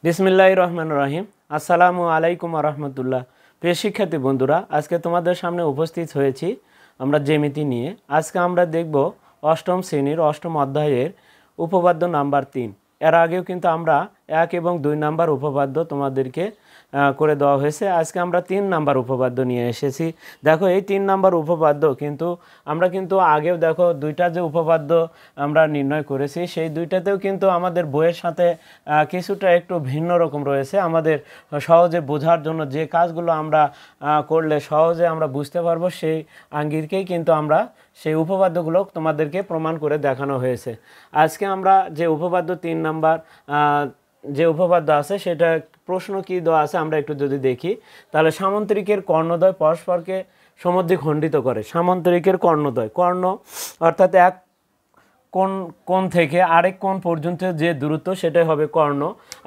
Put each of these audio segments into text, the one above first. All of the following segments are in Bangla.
বিসমিল্লাহির রহমানির রহিম। আসসালামু আলাইকুম রহমতুল্লাহ। প্রিয় শিক্ষার্থী বন্ধুরা, আজকে তোমাদের সামনে উপস্থিত হয়েছি আমরা জ্যামিতি নিয়ে। আজকে আমরা দেখব অষ্টম শ্রেণীর অষ্টম অধ্যায়ের উপপাদ্য নাম্বার 3। এর আগেও কিন্তু আমরা 1 এবং 2 নাম্বার উপপাদ্য তোমাদেরকে করে দেওয়া হয়েছে। আজকে আমরা 3 নাম্বার উপপাদ্য নিয়ে এসেছি। দেখো, এই 3 নাম্বার উপপাদ্য কিন্তু আমরা আগেও দেখো 2টা যে উপপাদ্য আমরা নির্ণয় করেছি, সেই 2টাতেও কিন্তু আমাদের বইয়ের সাথে কিছুটা একটু ভিন্ন রকম রয়েছে। আমাদের সহজে বোঝার জন্য যে কাজগুলো আমরা করলে সহজে আমরা বুঝতে পারবো, সেই আঙ্গিকেই কিন্তু আমরা সেই উপপাদ্যগুলো তোমাদেরকে প্রমাণ করে দেখানো হয়েছে। আজকে আমরা যে উপপাদ্য 3 নাম্বার যে উপপাদ্য আছে, সেটা প্রশ্ন কি দেওয়া আছে আমরা একটু যদি দেখি, তাহলে সামান্তরিকের কর্ণদ্বয় পরস্পরকে সমদ্বিখণ্ডিত করে। সামান্তরিকের কর্ণদ্বয়, কর্ণ অর্থাৎ এক কোণ থেকে আরেক কোণ পর্যন্ত যে দূরত্ব, সেটাই হবে কর্ণ।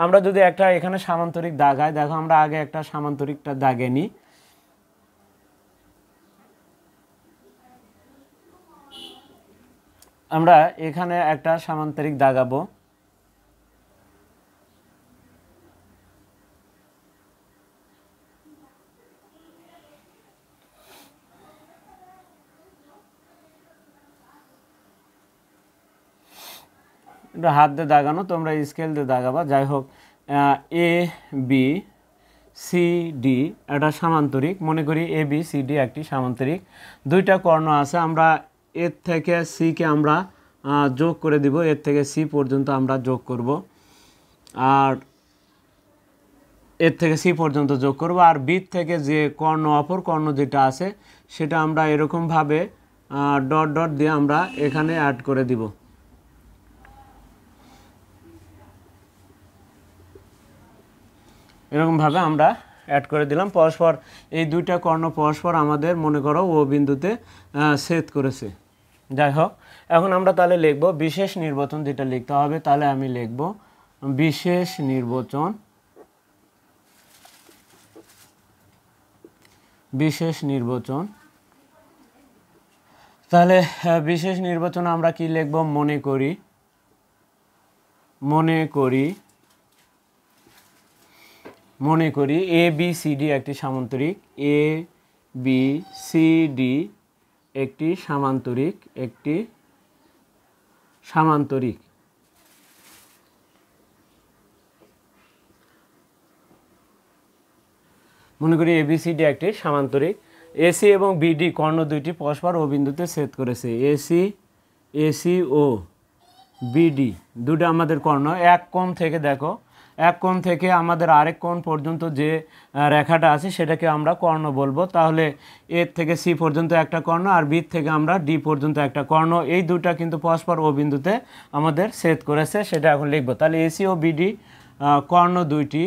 আমরা যদি একটা এখানে সামান্তরিক দাগাই, দেখো আমরা আগে একটা সামান্তরিকটা দাগে নিই। আমরা এখানে একটা সামান্তরিক দাগাবো। এটা হাত দিয়ে দাগানো, তোমরা স্কেল দিয়ে দাগাবা। যাই হোক, এ বি সি ডি একটা সামান্তরিক, মনে করি এ বি সি ডি একটি সামান্তরিক। 2টা কর্ণ আছে, আমরা এর থেকে সিকে আমরা যোগ করে দিব, এর থেকে সি পর্যন্ত আমরা যোগ করব, আর এর থেকে সি পর্যন্ত যোগ করব। আর বি থেকে যে কর্ণ, অপর কর্ণ যেটা আছে, সেটা আমরা এরকমভাবে ডট ডট দিয়ে আমরা এখানে অ্যাড করে দিব। এরকমভাবে আমরা অ্যাড করে দিলাম। পরস্পর এই 2টা কর্ণ পরস্পর আমাদের মনে করো ও বিন্দুতে ছেদ করেছে। যাই হোক, এখন আমরা তাহলে লিখব বিশেষ নির্বাচন, যেটা লিখতে হবে। তাহলে আমি লিখব বিশেষ নির্বাচন। বিশেষ নির্বাচন, তাহলে বিশেষ নির্বাচন আমরা কি লিখব? মনে করি, মনে করি, মনে করি এ বি সি ডি একটি সামান্তরিক। এ বি সি ডি একটি সামান্তরিক, একটি সামান্তরিক। মনে করি এ বি সি ডি একটি সামান্তরিক। এসি এবং বিডি কর্ণ দুইটি পরস্পর ও বিন্দুতে ছেদ করেছে। এসি ও বিডি দুটো আমাদের কর্ণ। এক কোণ থেকে, দেখো এক কোণ থেকে আমাদের আরেক কোণ পর্যন্ত যে রেখাটা আছে, সেটাকে আমরা কর্ণ বলবো। তাহলে এর থেকে সি পর্যন্ত একটা কর্ণ, আর বি থেকে আমরা ডি পর্যন্ত একটা কর্ণ। এই দুটা কিন্তু পরস্পর ও বিন্দুতে আমাদের ছেদ করেছে, সেটা এখন লিখবো। তাহলে এসি ও বিডি কর্ণ দুইটি,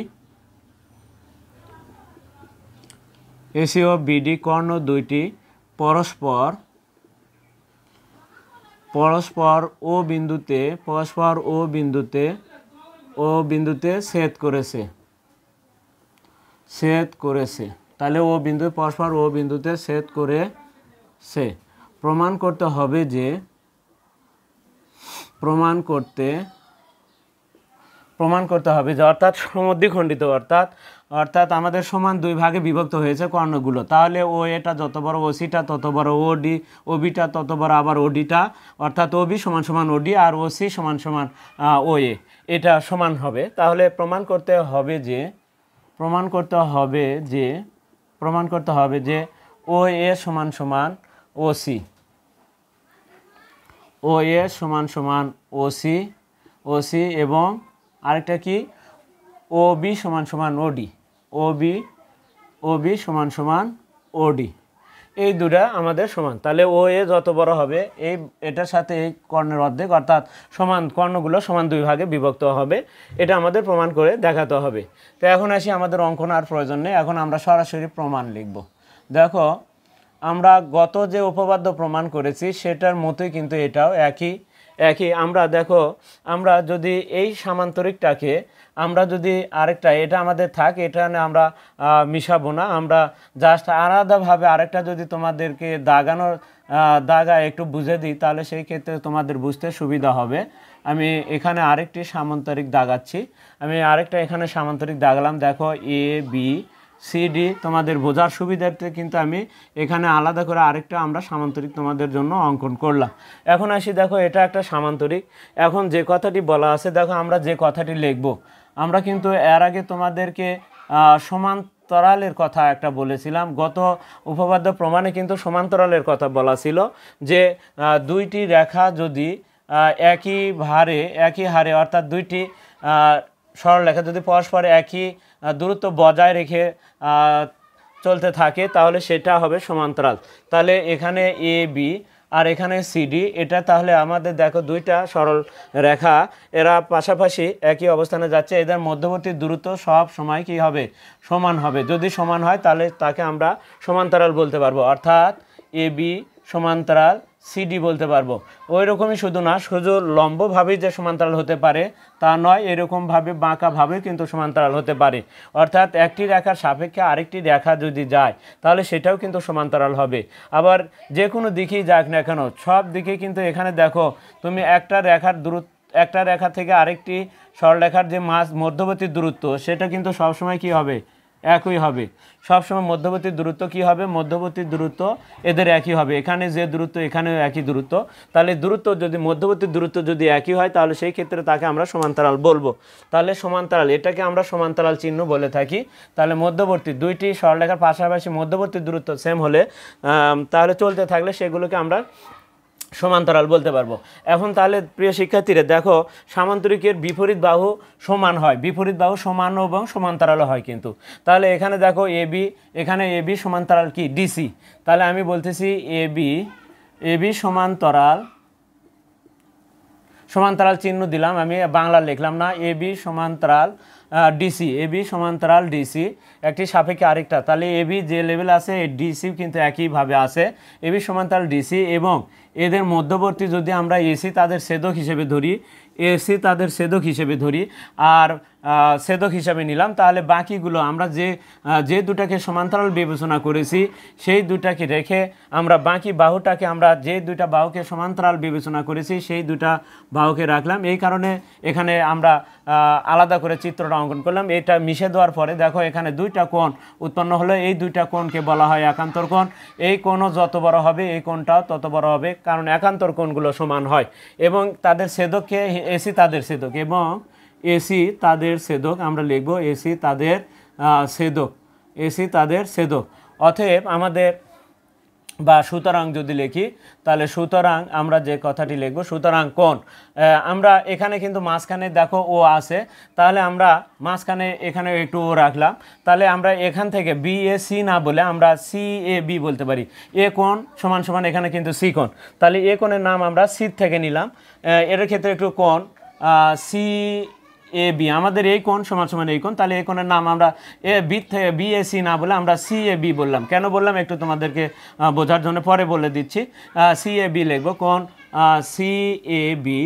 এসি ও বিডি কর্ণ দুইটি পরস্পর পরস্পর ও বিন্দুতে, পরস্পর ও বিন্দুতে ছেদ করেছে, ছেদ করেছে। তাহলে ও বিন্দু পরস্পর ও বিন্দুতে ছেদ করেছে। প্রমাণ করতে হবে যে, প্রমাণ করতে হবে যে অর্থাৎ সমদ্বিখণ্ডিত, অর্থাৎ আমাদের সমান 2 ভাগে বিভক্ত হয়েছে কর্ণগুলো। তাহলে ও এটা যত বড়, ও সিটা তত বড়, ও ডি, ও বিটা তত বড়, আবার ও ডিটা অর্থাৎ ও বি সমান সমান ও ডি, আর ও সি সমান সমান ও এ, এটা সমান হবে। তাহলে প্রমাণ করতে হবে যে ও এ সমান সমান ও সি, ও এ সমান সমান ও সি এবং আরেকটা কি, ও বি সমান সমান ওডি, ও বি সমান সমান ওডি। এই দুটা আমাদের সমান। তাহলে ও এ যত বড় হবে, এটার সাথে এই কর্ণের অর্ধেক, অর্থাৎ সমান কর্ণগুলো সমান 2 ভাগে বিভক্ত হবে। এটা আমাদের প্রমাণ করে দেখাতে হবে। তো এখন আসি, আমাদের অঙ্কন আর প্রয়োজন নেই, এখন আমরা সরাসরি প্রমাণ লিখব। দেখো, আমরা গত যে উপপাদ্য প্রমাণ করেছি সেটার মতোই কিন্তু এটাও একই। আমরা দেখো, আমরা যদি এই সামান্তরিকটাকে আমরা যদি আরেকটা, এটা আমাদের থাক, এটা আমরা মিশাবো না, আমরা জাস্ট আলাদাভাবে আরেকটা যদি তোমাদেরকে দাগানোর দাগা একটু বুঝে দিই তাহলে সেই ক্ষেত্রে তোমাদের বুঝতে সুবিধা হবে। আমি এখানে আরেকটি সামান্তরিক দাগাচ্ছি, আমি আরেকটা এখানে সামান্তরিক দাগালাম। দেখো এ বি সি ডি, তোমাদের বোঝার সুবিধার্থে কিন্তু আমি এখানে আলাদা করে আরেকটা আমরা সামান্তরিক তোমাদের জন্য অঙ্কন করলাম। এখন আসি, দেখো এটা একটা সামান্তরিক। এখন যে কথাটি বলা আছে, দেখো আমরা যে কথাটি লিখব, আমরা কিন্তু এর আগে তোমাদেরকে সমান্তরালের কথা একটা বলেছিলাম। গত উপপাদ্য প্রমাণে কিন্তু সমান্তরালের কথা বলা ছিল যে দুইটি রেখা যদি একই হারে অর্থাৎ দুইটি সরলরেখা যদি পরস্পর একই দূরত্ব বজায় রেখে চলতে থাকে তাহলে সেটা হবে সমান্তরাল। তাহলে এখানে এ বি আর এখানে সিডি, এটা তাহলে আমাদের দেখো দুইটা সরল রেখা, এরা পাশাপাশি একই অবস্থানে যাচ্ছে, এদের মধ্যবর্তী দূরত্ব সব সময় কি হবে, সমান হবে। যদি সমান হয় তাহলে তাকে আমরা সমান্তরাল বলতে পারবো, অর্থাৎ এ বি সমান্তরাল সিডি বলতে পারবো। ওই রকমই শুধু না, শুধু লম্বভাবেই যে সমান্তরাল হতে পারে তা নয়, এরকমভাবে বাঁকাভাবেও কিন্তু সমান্তরাল হতে পারে। অর্থাৎ একটি রেখার সাপেক্ষে আরেকটি রেখা যদি যায় তাহলে সেটাও কিন্তু সমান্তরাল হবে। আবার যে কোনো দিকেই যাক না কেন, সব দিকে কিন্তু এখানে দেখো তুমি একটা রেখা থেকে আরেকটি সরলরেখার যে মধ্যবর্তী দূরত্ব সেটা কিন্তু সবসময় কি হবে, একই হবে। সবসময় মধ্যবর্তী দূরত্ব কি হবে, মধ্যবর্তী দূরত্ব এদের একই হবে। এখানে যে দূরত্ব এখানেও একই দূরত্ব, তাহলে দূরত্ব যদি মধ্যবর্তী দূরত্ব যদি একই হয় তাহলে সেই ক্ষেত্রে তাকে আমরা সমান্তরাল বলবো। তাহলে সমান্তরাল, এটাকে আমরা সমান্তরাল চিহ্ন বলে থাকি। তাহলে মধ্যবর্তী দুইটি সরলরেখার পাশাপাশি মধ্যবর্তী দূরত্ব সেম হলে তাহলে চলতে থাকলে সেগুলোকে আমরা সমান্তরাল বলতে পারবো। এখন তাহলে প্রিয় শিক্ষার্থীরা দেখো, সামান্তরিকের বিপরীত বাহু সমান হয়, বিপরীত বাহু সমান এবং সমান্তরালও হয় কিন্তু। তাহলে এখানে দেখো এখানে এ বি সমান্তরাল কি ডিসি, তাহলে আমি বলতেছি এ বি সমান্তরাল চিহ্ন দিলাম, আমি বাংলা লিখলাম না, এ বি সমান্তরাল ডিসি একটি সাপেক্ষে আরেকটা। তাহলে এ বি যে লেভেল আছে ডিসি কিন্তু একইভাবে আছে, এ বি সমান্তরাল ডিসি, এবং এদের মধ্যবর্তী যদি আমরা এসি তাদের ছেদক হিসেবে ধরি আর ছেদক হিসাবে নিলাম, তাহলে বাকিগুলো আমরা যে দুটাকে সমান্তরাল বিবেচনা করেছি সেই দুটাকে রেখে আমরা বাকি বাহুটাকে, আমরা যে দুইটা বাহুকে সমান্তরাল বিবেচনা করেছি সেই দুটা বাহুকে রাখলাম। এই কারণে এখানে আমরা আলাদা করে চিত্রটা অঙ্কন করলাম। এটা মিশে দেওয়ার পরে দেখো এখানে দুইটা কোণ উৎপন্ন হলো, এই দুইটা কোণকে বলা হয় একান্তর কোণ। এই কোণও যত বড় হবে এই কোণটাও তত বড় হবে, কারণ একান্তর কোণগুলো সমান হয়। এবং তাদের ছেদককে এসি তাদের ছেদক, এবং এসি তাদের ছেদক আমরা লিখব এসি তাদের ছেদক। অতএব আমাদের সুতরাং যদি লিখি তাহলে সুতরাং আমরা যে কথাটি লিখব, সুতরাং কোণ, আমরা এখানে কিন্তু মাঝখানে দেখো ও আছে, তাহলে আমরা মাঝখানে এখানে একটু ও রাখলাম। তাহলে আমরা এখান থেকে বি এ সি না বলে আমরা সি এ বি বলতে পারি। এ কোণ সমান সমান এখানে কিন্তু সি কোণ, তাহলে এ কোণের নাম আমরা সি থেকে নিলাম। এর ক্ষেত্রে একটু কোণ সি এ বি, আমাদের এই কোণ সমান সমান এই কোণ, তাহলে এই কোণের নাম আমরা বি এ সি না বলে আমরা সি এ বি বললাম। কেন বললাম একটু তোমাদেরকে বোঝার জন্য পরে বলে দিচ্ছি। সি এ বি লিখবো, কোণ সি এ বি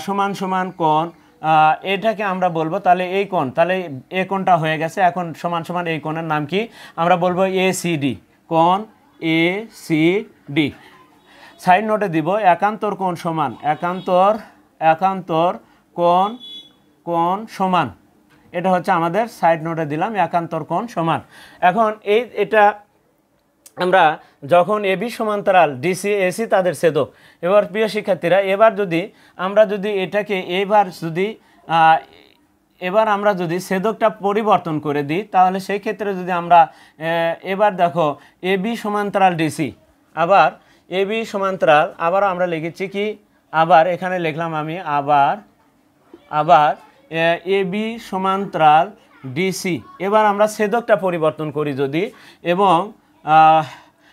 সমান সমান কোণ, এটাকে আমরা বলবো তাহলে এই কোণ, তাহলে এই কোণটা হয়ে গেছে। এখন সমান সমান এই কোণের নাম কি, আমরা বলবো এ সি ডি, কোণ এ সি ডি। সাইড নোটে দিব একান্তর কোণ সমান একান্তর কোণ সমান, এটা হচ্ছে আমাদের সাইড নোটে দিলাম একান্তর কোণ সমান। এখন এটা আমরা যখন এবি সমান্তরাল ডিসি এসি তাদের ছেদক। এবার প্রিয় শিক্ষার্থীরা, এবার আমরা যদি ছেদকটা পরিবর্তন করে দিই তাহলে সেই ক্ষেত্রে যদি আমরা এবার দেখো এবি সমান্তরাল ডিসি, আবার এবি সমান্তরাল, আবার আমরা লিখেছি কি, আবার এখানে লিখলাম আমি আবার এবি সমান্তরাল ডিসি। এবার আমরা ছেদকটা পরিবর্তন করি যদি, এবং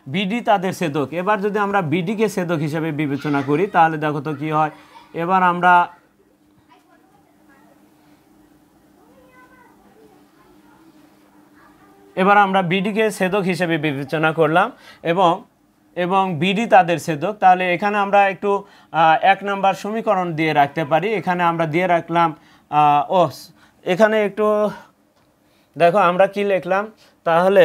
বিডি তাদের ছেদক। এবার যদি আমরা বিডিকে ছেদক হিসেবে বিবেচনা করি তাহলে দেখো তো কি হয়। এবার আমরা বিডিকে ছেদক হিসেবে বিবেচনা করলাম এবং বিডি তাদের ছেদক। তাহলে এখানে আমরা একটু 1 নম্বর সমীকরণ দিয়ে রাখতে পারি। এখানে আমরা দিয়ে রাখলাম এখানে একটু দেখো আমরা কি লিখলাম, তাহলে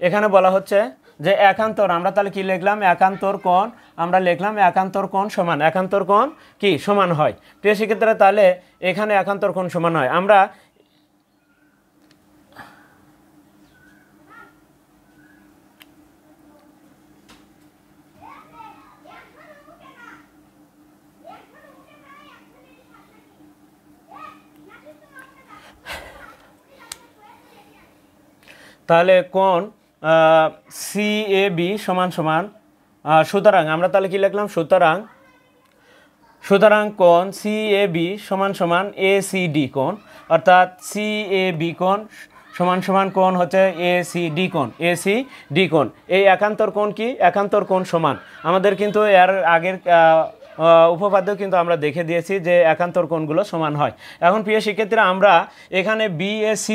এখানে বলা হচ্ছে যে একান্তর, আমরা তাহলে কি লিখলাম, একান্তর কোণ, আমরা লিখলাম একান্তর কোণ সমান, একান্তর কোণ কি সমান হয়। প্রিয় শিক্ষার্থীরা তাহলে এখানে একান্তর কোণ সমান হয়। আমরা তাহলে কোণ CAB সমান সমান, সুতরাং আমরা তাহলে কি লিখলাম, সুতরাং কোণ CAB সমান সমান ACD কোণ, অর্থাৎ CAB কোণ সমান সমান কোণ হচ্ছে ACD কোণ, ACD কোণ। এই একান্তর কোণ কি, একান্তর কোণ সমান, আমাদের কিন্তু এর আগের উপপাদ্য কিন্তু আমরা দেখে দিয়েছি যে একান্তর কোণগুলো সমান হয়। এখন প্রিয় শিক্ষার্থীরা আমরা এখানে BAC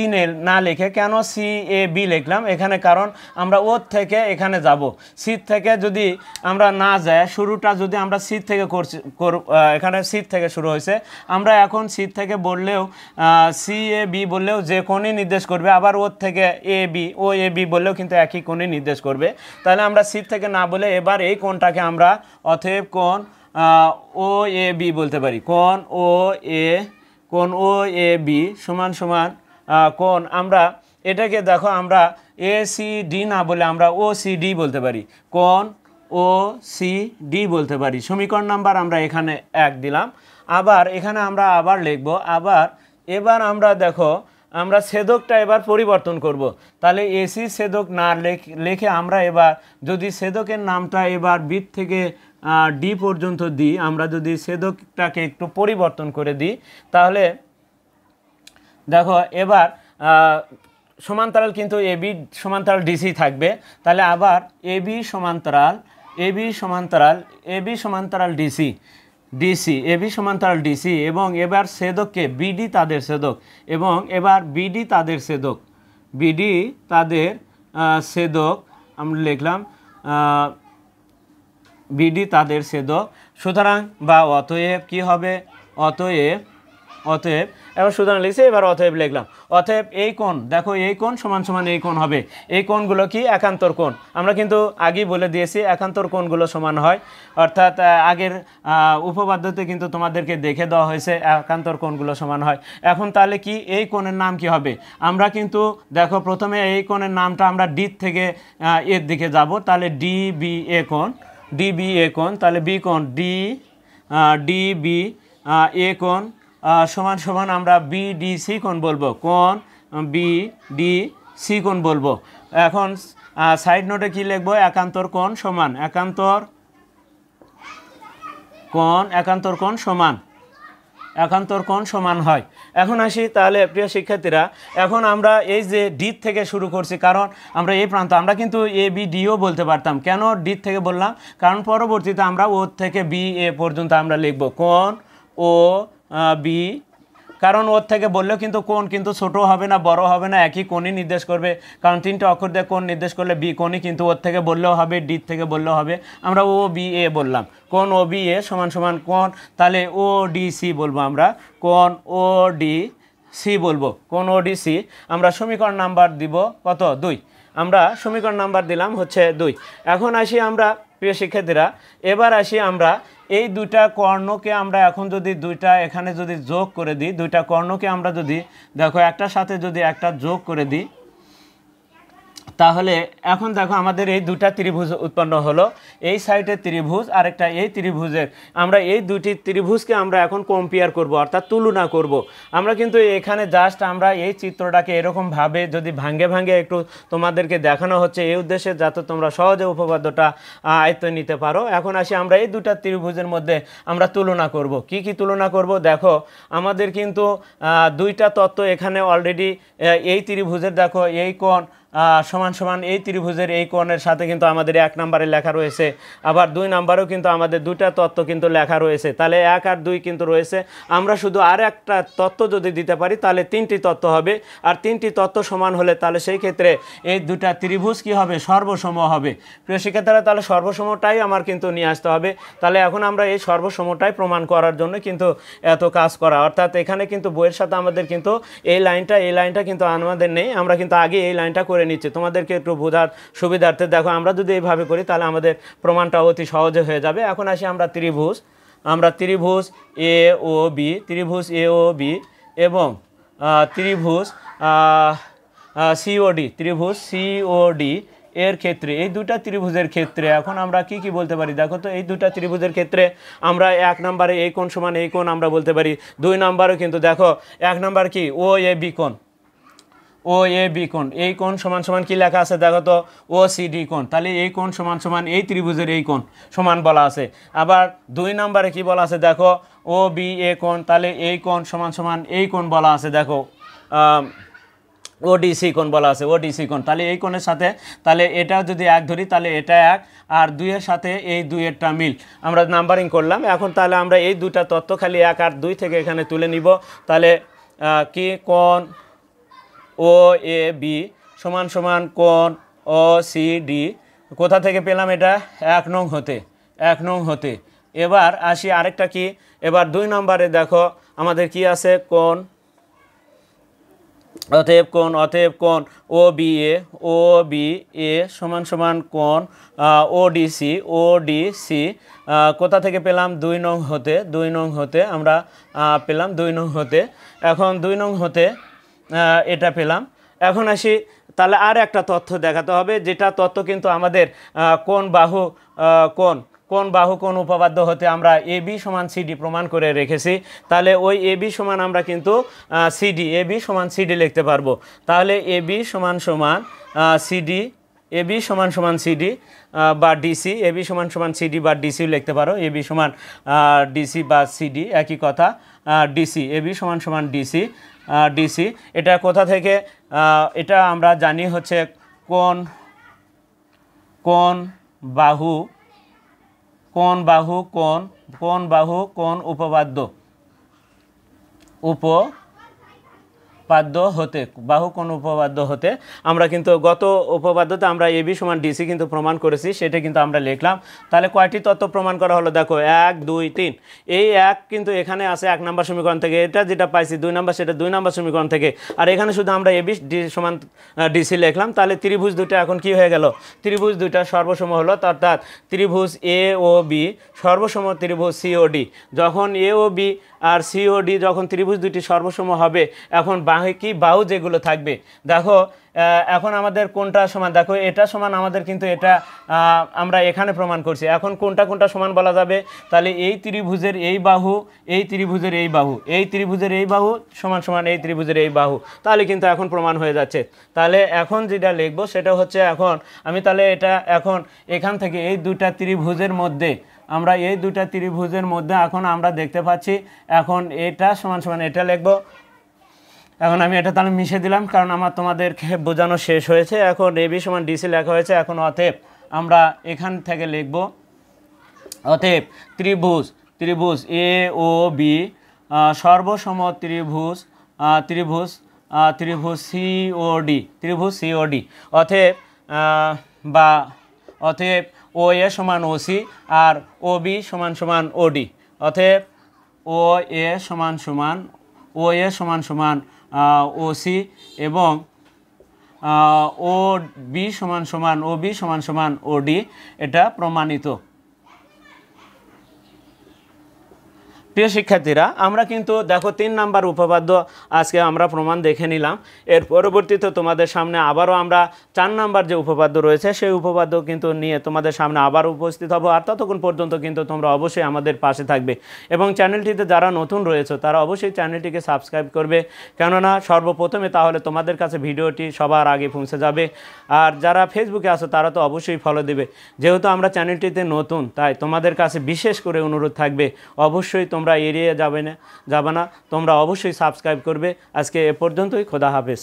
না লিখে কেন CAB লিখলাম এখানে, কারণ আমরা ও থেকে এখানে যাব, সি থেকে যদি আমরা না যাই, শুরুটা যদি আমরা সি থেকে করছি, এখানে সি থেকে শুরু হয়েছে, আমরা এখন সি থেকে বললেও CAB বললেও যে কোণই নির্দেশ করবে, আবার ওর থেকে OAB বললেও কিন্তু একই কোণই নির্দেশ করবে। তাহলে আমরা সি থেকে না বলে এবার এই কোণটাকে আমরা অতএব কোণ OAB বলতে পারি, কোণ OAB সমান সমান কোণ, আমরা এটাকে দেখো আমরা ACD না বলে আমরা OCD বলতে পারি, কোণ OCD বলতে পারি। সমীকরণ নাম্বার আমরা এখানে 1 দিলাম। আবার এখানে আমরা আবার লিখব, এবার আমরা দেখো আমরা ছেদকটা এবার পরিবর্তন করব। তাহলে AC ছেদক না লিখে আমরা এবার যদি ছেদকের নামটা এবার বি থেকে ডি পর্যন্ত দিই, আমরা যদি ছেদকটাকে একটু পরিবর্তন করে দিই, তাহলে দেখো এবার সমান্তরাল কিন্তু AB সমান্তরাল DC থাকবে। তাহলে আবার AB সমান্তরাল AB সমান্তরাল DC, এবং এবার ছেদককে BD তাদের ছেদক, এবং এবার BD তাদের ছেদক আমরা লিখলাম BD তাদের ছেদক। সুতরাং বা অতএব কি হবে, অতএব এবার সুতরাং লিখছি, এবার অতএব লিখলাম, অতএব এই কোণ দেখো, এই কোণ সমান সমান এই কোণ হবে। এই কোণগুলো কি একান্তর কোণ, আমরা কিন্তু আগেই বলে দিয়েছি একান্তর কোণগুলো সমান হয়, অর্থাৎ আগের উপপাদ্যতে কিন্তু তোমাদেরকে দেখে দেওয়া হয়েছে একান্তর কোণগুলো সমান হয়। এখন তাহলে কি এই কোণের নাম কি হবে, আমরা কিন্তু দেখো প্রথমে এই কোণের নামটা আমরা ডি থেকে এর দিকে যাব, তাহলে DBA কোণ, তাহলে বি কোণ DBA কোণ সমান সমান আমরা BDC কোণ বলবো, কোণ BDC কোণ বলবো। এখন সাইড নোটে কি লিখবো, একান্তর কোণ সমান, একান্তর কোণ সমান হয়। এখন আসি তাহলে প্রিয় শিক্ষার্থীরা, এখন আমরা এই যে ডি থেকে শুরু করছি, কারণ আমরা এই প্রান্ত আমরা কিন্তু ABDও বলতে পারতাম, কেন ডি থেকে বললাম, কারণ পরবর্তীতে আমরা ও থেকে BA পর্যন্ত আমরা লিখব কোণ OB, কারণ ওর থেকে বললেও কিন্তু কোণ কিন্তু ছোট হবে না, বড় হবে না, একই কোণই নির্দেশ করবে, কারণ 3টে অক্ষর দিয়ে কোণ নির্দেশ করলে বি কোণই কিন্তু ওর থেকে বললেও হবে, ডি থেকে বললেও হবে। আমরা OBA বললাম, কোণ OBA সমান সমান কোণ, তাহলে ODC বলবো, আমরা কোণ ODC বলবো, কোণ ODC। আমরা সমীকরণ নাম্বার দিব কত, 2, আমরা সমীকরণ নাম্বার দিলাম হচ্ছে 2। এখন আসি আমরা প্রিয় শিক্ষার্থীরা, এবার আসি আমরা এই দুইটা কর্ণকে আমরা এখন যদি দুইটা এখানে যদি যোগ করে দিই, দুইটা কর্ণকে আমরা যদি দেখো একটার সাথে যদি একটা যোগ করে দিই, তাহলে এখন দেখো আমাদের এই দুটা ত্রিভুজ উৎপন্ন হলো, এই সাইডে ত্রিভুজ আরেকটা এই ত্রিভুজের, আমরা এই দুটি ত্রিভুজকে আমরা এখন কম্পেয়ার করব, অর্থাৎ তুলনা করব। আমরা কিন্তু এখানে জাস্ট আমরা এই চিত্রটাকে এরকমভাবে যদি ভাঙ্গে একটু তোমাদেরকে দেখানো হচ্ছে, এই উদ্দেশ্যে যাতে তোমরা সহজে উপপাদ্যটা আয়ত্ত নিতে পারো। এখন আসি আমরা এই দুটা ত্রিভুজের মধ্যে আমরা তুলনা করব। কি তুলনা করব, দেখো আমাদের কিন্তু দুইটা তত্ত্ব এখানে অলরেডি, এই ত্রিভুজের দেখো এই কোণ সমান সমান এই ত্রিভুজের এই কোণের সাথে কিন্তু আমাদের 1 নম্বরে লেখা রয়েছে, আবার 2 নম্বরেও কিন্তু আমাদের দুইটা তত্ত্ব কিন্তু লেখা রয়েছে, তাহলে 1 আর 2 কিন্তু রয়েছে। আমরা শুধু আর একটা তত্ত্ব যদি দিতে পারি তাহলে 3টি তত্ত্ব হবে, আর 3টি তত্ত্ব সমান হলে তাহলে সেই ক্ষেত্রে এই দুটা ত্রিভুজ কি হবে, সর্বসম হবে। প্রিয় শিক্ষার্থীরা, তাহলে সর্বসমটাই আমার কিন্তু নিয়ে আসতে হবে। তাহলে এখন আমরা এই সর্বসমটাই প্রমাণ করার জন্য কিন্তু এত কাজ করা, অর্থাৎ এখানে কিন্তু বইয়ের সাথে আমাদের কিন্তু এই লাইনটা কিন্তু আমাদের নেই, আমরা কিন্তু আগে এই লাইনটা করে করে নিচ্ছি তোমাদেরকে একটু বোঝার সুবিধার্থে। দেখো আমরা যদি এইভাবে করি তাহলে আমাদের প্রমাণটা অতি সহজে হয়ে যাবে। এখন আসি আমরা ত্রিভুজ এ ও বি, ত্রিভুজ এ ও বি এবং ত্রিভুজ সিওডি, ত্রিভুজ সিওডি এর ক্ষেত্রে, এই দুটা ত্রিভুজের ক্ষেত্রে এখন আমরা কি কি বলতে পারি? দেখো তো এই দুটা ত্রিভুজের ক্ষেত্রে আমরা 1 নম্বরে এই কোণ সমান এই কোণ আমরা বলতে পারি। 2 নম্বরে কিন্তু দেখো 1 নম্বর কি ও এ বি কোণ, ও এ বি কোণ, এই কোণ সমান সমান কি লেখা আছে দেখো তো ও সি ডি কোণ, তাহলে এই কোণ সমান সমান এই ত্রিভুজের এই কোণ সমান বলা আছে। আবার 2 নম্বরে কি বলা আছে দেখো ও বি এ কোণ, তাহলে এই কোণ সমান সমান এই কোণ বলা আছে দেখো ওডিসি কোণ বলা আছে, ওডিসি কোণ। তাহলে এই কোণের সাথে তাহলে এটা যদি 1 ধরি তাহলে এটা 1 আর 2 এর সাথে এই 2 এরটা মিল, আমরা নাম্বারিং করলাম। এখন তাহলে আমরা এই দুটা তথ্য খালি 1 আর 2 থেকে এখানে তুলে নিব। তাহলে কি কোণ ও এ বি সমান সমান কোণ ও সি ডি, কোথা থেকে পেলাম এটা 1 নং হতে। এবার আসি আরেকটা কি, এবার 2 নম্বরে দেখো আমাদের কি আছে কোণ, অতএব কোণ ও বি এ সমান সমান কোণ ওডিসি, কোথা থেকে পেলাম 2 নং হতে আমরা পেলাম 2 নং হতে। এখন 2 নং হতে এটা পেলাম। এখন আসি তাহলে আর একটা তথ্য দেখাতে হবে, যেটা তথ্য কিন্তু আমাদের কোণ উপপাদ্য হতে আমরা এ বি সমান সিডি প্রমাণ করে রেখেছি। তাহলে ওই এ বি সমান আমরা কিন্তু এ বি সমান সিডি লিখতে পারবো। তাহলে এ বি সমান সমান সিডি, এ বি সমান সমান সিডি বা ডিসি, এ বি সমান সমান সিডি বা ডিসিও লিখতে পারো। এ বি সমান ডিসি বা সিডি একই কথা, ডিসি, এ বি সমান সমান ডিসি। এটা কোথা থেকে? এটা আমরা জানি হচ্ছে কোণ বাহু উপপাদ্য হতে, বাহু কোণ উপপাদ্য হতে আমরা কিন্তু গত উপপাদ্যতে আমরা এ বি সমান ডিসি কিন্তু প্রমাণ করেছি, সেটা কিন্তু আমরা লিখলাম। তাহলে কয়টি তত্ত্ব প্রমাণ করা হলো দেখো 1 2 3, এই 1 কিন্তু এখানে আছে 1 নম্বর সমীকরণ থেকে, এটা যেটা পাইছি 2 নম্বর সেটা 2 নম্বর সমীকরণ থেকে, আর এখানে শুধু আমরা এ বি সমান ডিসি লিখলাম। তাহলে ত্রিভুজ দুটো এখন কি হয়ে গেল? ত্রিভুজ দুটো সর্বসম হলো, অর্থাৎ ত্রিভুজ এ ও বি সর্বসম ত্রিভুজ সিওডি। যখন এ ও বি আর সিওডি যখন ত্রিভুজ দুটি সর্বসম হবে, এখন বাকি বাহু যেগুলো থাকবে দেখো এখন আমাদের কোনটা সমান, দেখো এটা সমান আমাদের কিন্তু এটা আমরা এখানে প্রমাণ করছি। এখন কোনটা সমান বলা যাবে? তাহলে এই ত্রিভুজের এই বাহু, এই ত্রিভুজের এই বাহু, এই ত্রিভুজের এই বাহু সমান সমান এই ত্রিভুজের এই বাহু, তাহলে কিন্তু এখন প্রমাণ হয়ে যাচ্ছে। তাহলে এখন যেটা লিখবো সেটা হচ্ছে, এখন আমি তাহলে এটা এখন এখান থেকে এই দুটা ত্রিভুজের মধ্যে এখন আমরা দেখতে পাচ্ছি এখন এটা সমান সমান এটা লিখবো। এখন আমি এটা তাহলে মিশে দিলাম, কারণ আমার তোমাদেরকে বোঝানো শেষ হয়েছে। এখন এ বি সমান ডিসি লেখা হয়েছে। এখন অতএব আমরা এখান থেকে লিখব, অতএব ত্রিভুজ এ ও বি সর্বসম ত্রিভুজ সিওডি, অতএব ও এ সমান ওসি আর ও বি সমান সমান ওডি, অতএব ও এ সমান সমান ওসি এবং ও বি সমান সমান ওডি, এটা প্রমাণিত। প্রিয় শিক্ষার্থীরা, আমরা কিন্তু দেখো 3 নাম্বার উপপাদ্য আজকে আমরা প্রমাণ দেখে নিলাম। এর পরবর্তীতে তোমাদের সামনে আবারও আমরা 4 নাম্বার যে উপপাদ্য রয়েছে সেই উপপাদ্য কিন্তু নিয়ে তোমাদের সামনে আবার উপস্থিত হব। আর ততক্ষণ পর্যন্ত কিন্তু তোমরা অবশ্যই আমাদের পাশে থাকবে এবং চ্যানেলটিতে যারা নতুন রয়েছে তারা অবশ্যই চ্যানেলটিকে সাবস্ক্রাইব করবে, কেননা সর্বপ্রথমে তাহলে তোমাদের কাছে ভিডিওটি সবার আগে পৌঁছে যাবে। আর যারা ফেসবুকে আছো তারা তো অবশ্যই ফলো দেবে। যেহেতু আমরা চ্যানেলটিতে নতুন, তাই তোমাদের কাছে বিশেষ করে অনুরোধ থাকবে, অবশ্যই তোমরা এড়িয়ে যাবে না, তোমরা অবশ্যই সাবস্ক্রাইব করবে। আজকে এ পর্যন্তই, খোদা হাফেজ।